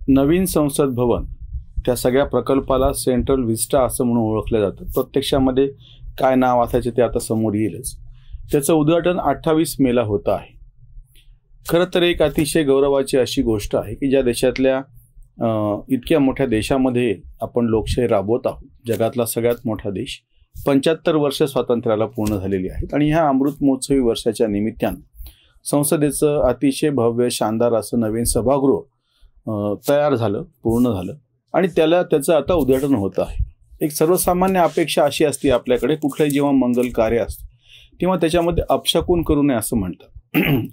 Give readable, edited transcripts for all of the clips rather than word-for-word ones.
नवीन संसद भवन त्या सगळ्या प्रकल्पाला सेंट्रल विस्टा असं म्हणून ओळखलं जातं. प्रत्यक्षामध्ये काय नाव असायचे ते आता समोर येईलच. त्याचं उद्घाटन 28 मेला होतं आहे. खरं तर एक अतिशय गौरवाची अशी गोष्ट आहे की ज्या देशातल्या इतक्या मोठ्या देशामध्ये आपण लोकशाही राबवत आहोत. जगातला सगळ्यात मोठा देश. 75 वर्ष स्वातंत्र्याला पूर्ण झालेली आहेत आणि ह्या अमृत महोत्सवी वर्षाच्या निमित्तानं संसदेचं अतिशय भव्य शानदार असं नवीन सभागृह तयार झालं, पूर्ण झालं आणि त्याचं आता उद्घाटन होतं आहे. एक सर्वसामान्य अपेक्षा अशी असते आपल्याकडे, कुठलंही जेव्हा मंगल कार्य असतं तेव्हा त्याच्यामध्ये अपशकुन करू नये असं म्हणतात.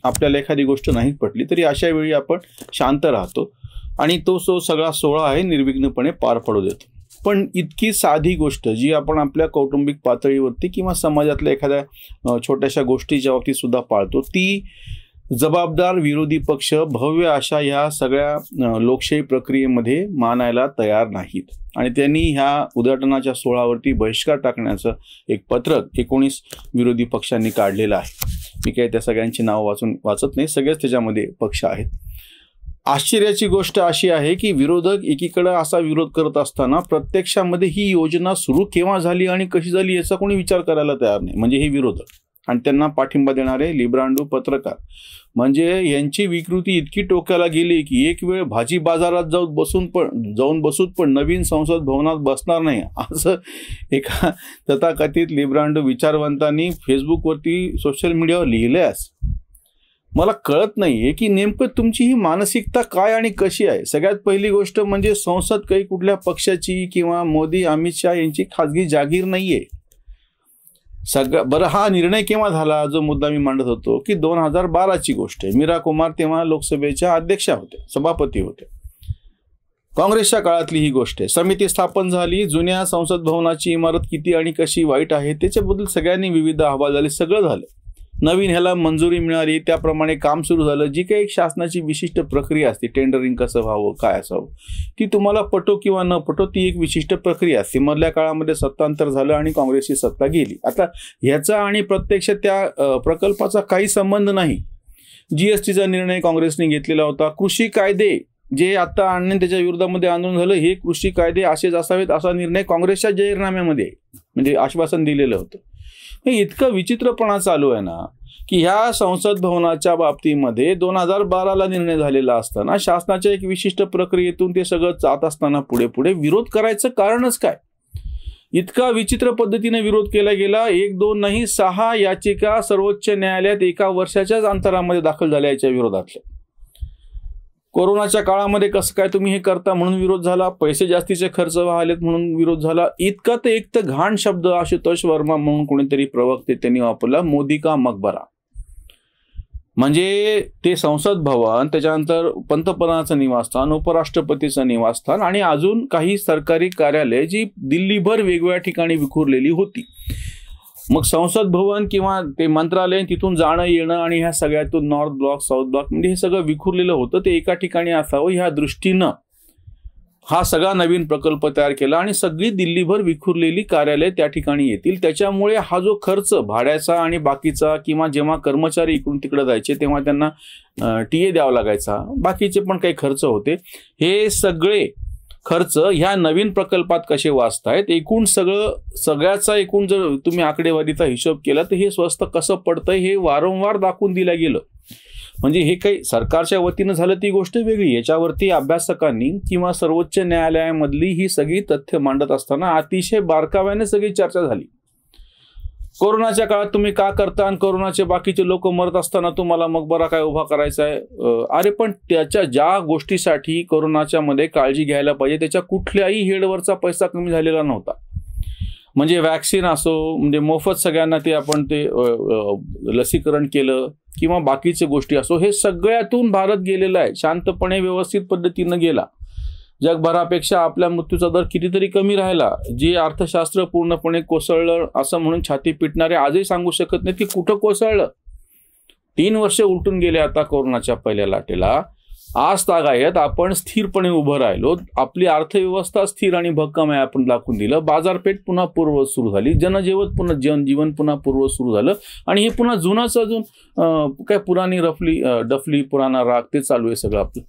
आपल्याला एखादी गोष्ट नाही पटली तरी अशा वेळी आपण शांत राहतो आणि तो सगळा सोहळा आहे निर्विघ्नपणे पार पडू देतो. पण इतकी साधी गोष्ट जी आपण आपल्या कौटुंबिक पातळीवरती किंवा समाजातल्या एखाद्या छोट्याशा गोष्टीच्या बाबतीत सुद्धा पाळतो, ती जबाबदार विरोधी पक्ष भव्य अशा ह्या सगळ्या लोकशाही प्रक्रियेमध्ये मानायला तयार नाहीत आणि त्यांनी ह्या उद्घाटनाच्या सोहळ्यावरती बहिष्कार टाकण्याचं एक पत्रक 19 विरोधी पक्षांनी काढलेलं आहे. मी काही त्या सगळ्यांची नावं वाचत नाही, सगळेच त्याच्यामध्ये पक्ष आहेत. आश्चर्याची गोष्ट अशी आहे की विरोधक एकीकडे असा विरोध करत असताना प्रत्यक्षामध्ये ही योजना सुरू केव्हा झाली आणि कशी झाली याचा कोणी विचार करायला तयार नाही. म्हणजे हे विरोधक आणि त्यांना पाठिंबा देणारे लिब्रांडू पत्रकार, म्हणजे यांची विकृती इतकी टोक्याला गेली की एक वेळ भाजी बाजारात जाऊन बसून पण नवीन संसद भवनात बसणार नाही असं एका तथाकथित लिब्रांडू विचारवंतांनी फेसबुकवरती सोशल मीडियावर लिहिलंयस. मला कळत नाहीये की नेमकं तुमची ही मानसिकता काय आणि कशी आहे. सगळ्यात पहिली गोष्ट म्हणजे संसद काही कुठल्या पक्षाची किंवा मोदी अमित शाह यांची खाजगी जागीर नाहीये. बरं, हा निर्णय केव्हा झाला जो मुद्दा मी मांडत होतो की 2012ची गोष्ट आहे. मीरा कुमार तेव्हा लोकसभेच्या अध्यक्षा होत्या, सभापती होत्या. काँग्रेसच्या काळातली ही गोष्ट आहे. समिती स्थापन झाली, जुन्या संसद भवनाची इमारत किती आणि कशी वाईट आहे त्याच्याबद्दल सगळ्यांनी विविध अहवाल झाले, सगळं झालं. नवीन ह्याला मंजुरी मिळाली, त्याप्रमाणे काम सुरू झालं. जी काही एक शासनाची विशिष्ट प्रक्रिया असते, टेंडरिंग कसं व्हावं, काय असावं, ती तुम्हाला पटो किंवा न पटो ती एक विशिष्ट प्रक्रिया असते. मधल्या काळामध्ये सत्तांतर झालं आणि काँग्रेसची सत्ता गेली. आता ह्याचा आणि प्रत्यक्ष त्या प्रकल्पाचा काही संबंध नाही. जीएसटीचा निर्णय काँग्रेसने घेतलेला होता. कृषी कायदे जे आता आणणे त्याच्या विरोधामध्ये आंदोलन झालं, हे कृषी कायदे असेच असावेत असा निर्णय काँग्रेसच्या जाहीरनाम्यामध्ये म्हणजे आश्वासन दिलेलं होतं. इतकं विचित्रपणा चालू आहे ना की ह्या संसद भवनाच्या बाबतीमध्ये 2012ला निर्णय झालेला असताना शासनाच्या एक विशिष्ट प्रक्रियेतून ते सगळं जात असताना पुढे विरोध करायचं कारणच काय. इतका विचित्र पद्धतीने विरोध केला गेला. 1, 2 नाही 6 याचिका सर्वोच्च न्यायालयात एका वर्षाच्याच अंतरामध्ये दाखल झाल्या याच्या विरोधातल्या. कोरोनाच्या काळामध्ये कसं काय तुम्ही हे करता म्हणून विरोध झाला. पैसे जास्तीचे खर्च व्हालेत म्हणून विरोध झाला. इतका तर एक तर घाण शब्द आशुतोष वर्मा म्हणून कोणीतरी प्रवक्ते त्यांनी वापरला, मोदी का मकबरा. म्हणजे ते संसद भवन, त्याच्यानंतर पंतप्रधानाचं निवासस्थान, उपराष्ट्रपतीचं निवासस्थान आणि अजून काही सरकारी कार्यालय जी दिल्लीभर वेगवेगळ्या ठिकाणी विखुरलेली होती. मग संसद भवन किंवा ते मंत्रालय तिथून जाणं येणं आणि ह्या सगळ्यातून नॉर्थ ब्लॉक साऊथ ब्लॉक म्हणजे हे सगळं विखुरलेलं होतं. ते एका ठिकाणी असावं ह्या दृष्टीनं हा सगळा नवीन प्रकल्प तयार केला आणि सगळी दिल्लीभर विखुरलेली कार्यालय त्या ठिकाणी येतील. त्याच्यामुळे हा जो खर्च भाड्याचा आणि बाकीचा किंवा जेव्हा कर्मचारी इकडून तिकडे जायचे तेव्हा त्यांना टीए द्यावा लागायचा, बाकीचे पण काही खर्च होते. हे सगळे खर्च ह्या नवीन प्रकल्पात कसे वाचतायत, एकूण सगळ्याचा एकूण जर तुम्ही आकडेवारीचा हिशोब केला तर हे स्वस्त कसं पडतंय हे वारंवार दाखवून दिलं गेलं. म्हणजे हे काही सरकारच्या वतीनं झालं ती गोष्ट वेगळी. याच्यावरती अभ्यासकांनी किंवा सर्वोच्च न्यायालयामधली ही सगळी तथ्य मांडत असताना अतिशय बारकाव्याने सगळी चर्चा झाली. कोरोनाच्या काळात तुम्ही का करता आणि कोरोनाचे बाकीचे लोक मरत असताना तुम्हाला मकबरा काय उभा करायचा आहे. अरे पण त्याच्या ज्या गोष्टीसाठी कोरोनाच्या मध्ये काळजी घ्यायला पाहिजे त्याच्या कुठल्याही हेडवरचा पैसा कमी झालेला नव्हता. म्हणजे वॅक्सिन असो, म्हणजे मोफत सगळ्यांना ते आपण ते लसीकरण केलं किंवा बाकीच्या गोष्टी असो, हे सगळ्यातून भारत गेलेला आहे. शांतपणे व्यवस्थित पद्धतीनं गेला. जगभरापेक्षा आपल्या मृत्यूचा दर कितीतरी कमी राहिला. जे अर्थशास्त्र पूर्णपणे कोसळलं असं म्हणून छाती पिटणारे आजही सांगू शकत नाही की कुठं कोसळलं. 3 वर्ष उलटून गेले आता कोरोनाच्या पहिल्या लाटेला. आज तागायत आपण स्थिरपणे उभं राहिलो. आपली अर्थव्यवस्था स्थिर आणि भक्कम आहे आपण दाखवून दिलं. बाजारपेठ पुन्हा पूर्ववत सुरू झाली. जनजीवन पुन्हा पूर्ववत सुरू झालं आणि हे पुन्हा जुनंच अजून काय पुराणी डफली पुराणा राग ते चालू आहे सगळं आपलं.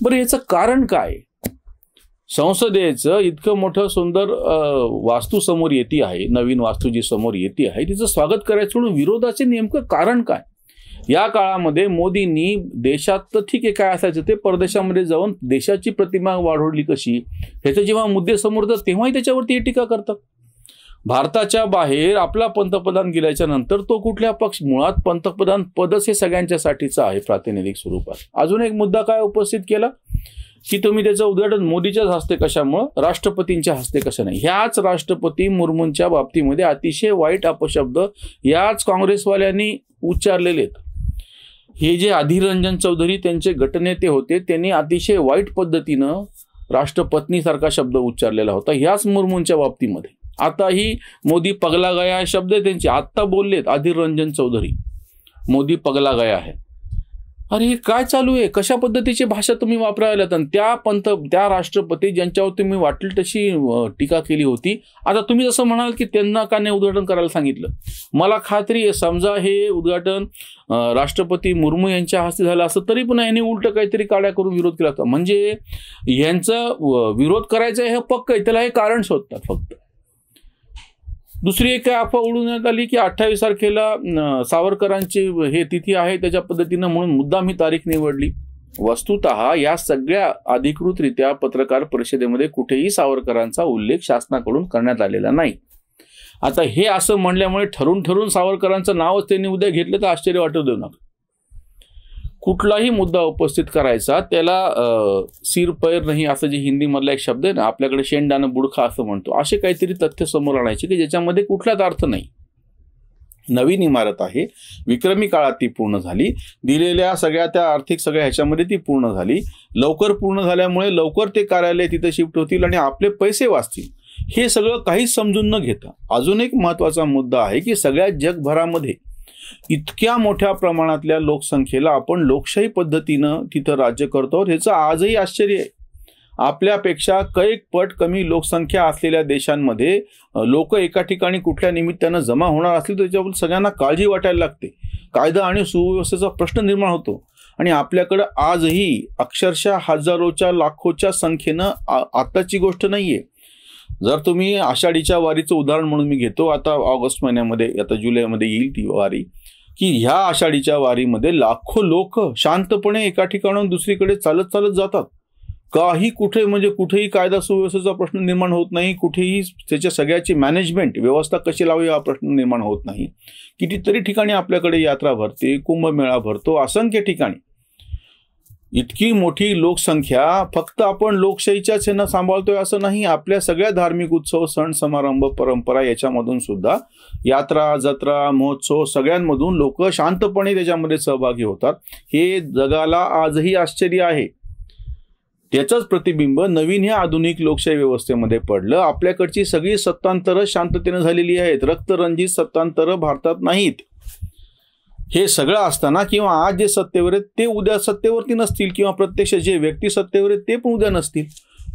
बरं, याचं कारण काय? संसदेचं इतकं मोठं सुंदर वास्तू समोर येते आहे, नवीन वास्तू जी समोर येते आहे, तिचं स्वागत करायचं म्हणून विरोधाचे नेमकं कारण काय? या काळामध्ये मोदींनी देशात तर ठीक आहे काय असायचं ते, परदेशामध्ये जाऊन देशाची प्रतिमा वाढवली कशी, ह्याचे जेव्हा मुद्दे समोर येतात तेव्हाही त्याच्यावरती टीका करतात. भारताच्या बाहेर आपला पंतप्रधान गेल्याच्या नंतर तो कुठल्या पक्ष, मुळात पंतप्रधान पदच हे सगळ्यांच्यासाठीचं आहे प्रातिनिधिक स्वरूपात. अजून एक मुद्दा काय उपस्थित केला की तुम्ही त्याचं उद्घाटन मोदीच्याच हस्ते कशामुळं, राष्ट्रपतींच्या हस्ते कसं नाही. ह्याच राष्ट्रपती मुर्मूंच्या बाबतीमध्ये अतिशय वाईट अपशब्द याच काँग्रेसवाल्यांनी उच्चारलेले आहेत. हे जे अधीर रंजन चौधरी त्यांचे गटनेते होते, त्यांनी अतिशय वाईट पद्धतीनं राष्ट्रपत्नीसारखा शब्द उच्चारलेला होता ह्याच मुर्मूंच्या बाबतीमध्ये. आताही मोदी पगला गया हे शब्द त्यांचे आत्ता बोललेत अधीर रंजन चौधरी, मोदी पगला गया है. अरे हे काय चालू आहे? कशा पद्धतीची भाषा तुम्ही वापरायला? आणि त्या राष्ट्रपती ज्यांच्यावर तुम्ही वाटेल तशी टीका केली होती, आता तुम्ही जसं म्हणाल की त्यांना का नाही उद्घाटन करायला सांगितलं. मला खात्री आहे समजा हे उद्घाटन राष्ट्रपती मुर्मू यांच्या हस्ते झालं असं तरी पण यांनी उलट काहीतरी काड्या करून विरोध केला होता. म्हणजे यांचा विरोध करायचा हे पक्क आहे, त्याला हे कारण शोधतात फक्त. दुसरी एक काय अफवा उडवण्यात आली की 28 तारखेला सावरकरांची हे तिथी आहे त्याच्या पद्धतीनं म्हणून मुद्दाम ही तारीख निवडली. वस्तुतः या सगळ्या अधिकृतरित्या पत्रकार परिषदेमध्ये कुठेही सावरकरांचा उल्लेख शासनाकडून करण्यात आलेला नाही. आता हे असं म्हणल्यामुळे ठरून सावरकरांचं नावच त्यांनी उद्या घेतलं तर आश्चर्य वाटू देऊ नका. कुठलाही मुद्दा उपस्थित करायचा त्याला सिर पैर नाही असं जे हिंदीमधला एक शब्द आहे ना, आपल्याकडे शेंडानं बुडखा असं म्हणतो, असे काहीतरी तथ्य समोर आणायचे की ज्याच्यामध्ये कुठलाच अर्थ नाही. नवीन इमारत आहे, विक्रमी काळात ती पूर्ण झाली, दिलेल्या सगळ्या त्या आर्थिक सगळ्या ह्याच्यामध्ये ती पूर्ण झाली, लवकर पूर्ण झाल्यामुळे लवकर ते कार्यालय तिथे शिफ्ट होतील आणि आपले पैसे वाचतील. हे सगळं काहीच समजून न घेता अजून एक महत्त्वाचा मुद्दा आहे की सगळ्या जगभरामध्ये इतक्या मोठ्या प्रमाणातल्या लोकसंख्येला आपण लोकशाही पद्धतीनं तिथं राज्य करतो, ह्याचं आजही आश्चर्य आहे. आपल्यापेक्षा कैक पट कमी लोकसंख्या असलेल्या देशांमध्ये लोक एका ठिकाणी कुठल्या निमित्तानं जमा होणार असतील तर त्याच्याबद्दल सगळ्यांना काळजी वाटायला लागते. कायदा आणि सुव्यवस्थेचा प्रश्न निर्माण होतो. आणि आपल्याकडं आजही अक्षरशः हजारोच्या लाखोच्या संख्येनं आताची गोष्ट नाहीये. जर तुम्ही आषाढीच्या वारीचं उदाहरण म्हणून मी घेतो, आता ऑगस्ट महिन्यामध्ये आता जुलैमध्ये येईल ती वारी, की ह्या आषाढीच्या वारीमध्ये लाखो लोक शांतपणे एका ठिकाणाहून दुसरीकडे चालत चालत जातात. काही कुठेही कायदा सुव्यवस्थेचा प्रश्न निर्माण होत नाही, कुठेही त्याच्या सगळ्याची मॅनेजमेंट व्यवस्था कशी लावावी हा प्रश्न निर्माण होत नाही. कितीतरी ठिकाणी आपल्याकडे यात्रा भरते, कुंभमेळा भरतो, असंख्य ठिकाणी. इतकी मोठी लोकसंख्या फक्त आपण लोकशाहीच्याच ह्यांना सांभाळतोय असं नाही, आपल्या सगळ्या धार्मिक उत्सव, सण समारंभ, परंपरा याच्यामधून सुद्धा यात्रा, जत्रा, महोत्सव सगळ्यांमधून लोक शांतपणे त्याच्यामध्ये सहभागी होतात. हे जगाला आजही आश्चर्य आहे. त्याचंच प्रतिबिंब नवीन ह्या आधुनिक लोकशाही व्यवस्थेमध्ये पडलं. आपल्याकडची सगळी सत्तांतरं शांततेनं झालेली आहेत, रक्तरंजित सत्तांतरं भारतात नाहीत. हे सगळं असताना किंवा आज जे सत्तेवर आहेत ते उद्या सत्तेवरती नसतील, किंवा प्रत्यक्ष जे व्यक्ती सत्तेवर आहेत ते पण उद्या नसतील.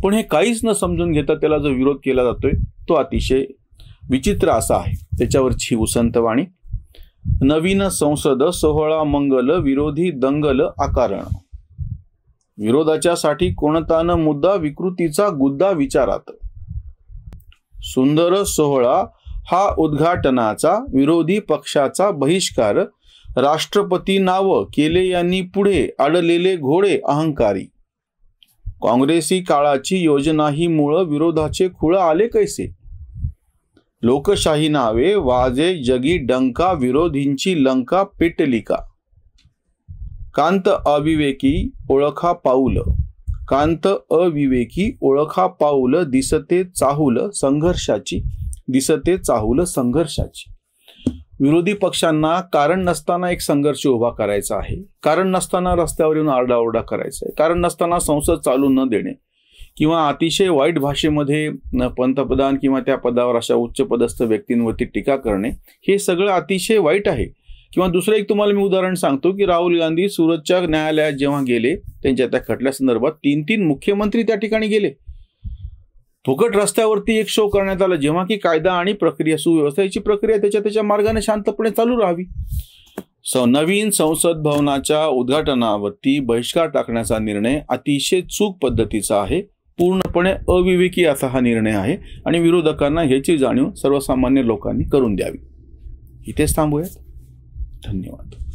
पण हे काहीच न समजून घेता त्याला जो विरोध केला जातोय तो अतिशय विचित्र असा आहे. त्याच्यावरची उसंतवाणी. नवीन संसद सोहळा मंगल, विरोधी दंगल आकारण. विरोधाच्यासाठी कोणता न मुद्दा, विकृतीचा गुद्दा विचारात. सुंदर सोहळा हा उद्घाटनाचा, विरोधी पक्षाचा बहिष्कार. राष्ट्रपती नाव केले यांनी पुढे, अडलेले घोडे अहंकारी. काँग्रेसी काळाची योजना ही मूळ, विरोधाचे खुळ आले कैसे. लोकशाही नावे वाजे जगी डंका, विरोधींची लंका पेटली का. कांत अविवेकी ओळखा पाऊल, कांत अविवेकी ओळखा पाऊल, दिसते चाहूल संघर्षाची, दिसते चाहूल संघर्षाची. विरोधी पक्षांना कारण नसताना एक संघर्ष उभा करायचा आहे, कारण नसताना रस्त्यावर येऊन आरडाओरडा करायचा आहे, कारण नसताना संसद चालू न देणे, किंवा अतिशय वाईट भाषेमध्ये पंतप्रधान किंवा त्या पदावर अशा उच्च पदस्थ व्यक्तींवरती टीका करणे, हे सगळं अतिशय वाईट आहे. किंवा दुसरं एक तुम्हाला मी उदाहरण सांगतो की राहुल गांधी सुरतच्या न्यायालयात जेव्हा गेले, त्यांच्या त्या खटल्यासंदर्भात 3 मुख्यमंत्री त्या ठिकाणी गेले. फुकट रस्त्यावरती एक शो करण्यात आला, जेव्हा की कायदा आणि प्रक्रिया, सुव्यवस्थेची प्रक्रिया त्याच्या मार्गाने शांतपणे चालू राहावी. नवीन संसद भवनाच्या उद्घाटनावरती बहिष्कार टाकण्याचा निर्णय अतिशय चूक पद्धतीचा आहे, पूर्णपणे अविवेकी असा हा निर्णय आहे आणि विरोधकांना ह्याची जाणीव सर्वसामान्य लोकांनी करून द्यावी. इथेच थांबूयात. धन्यवाद.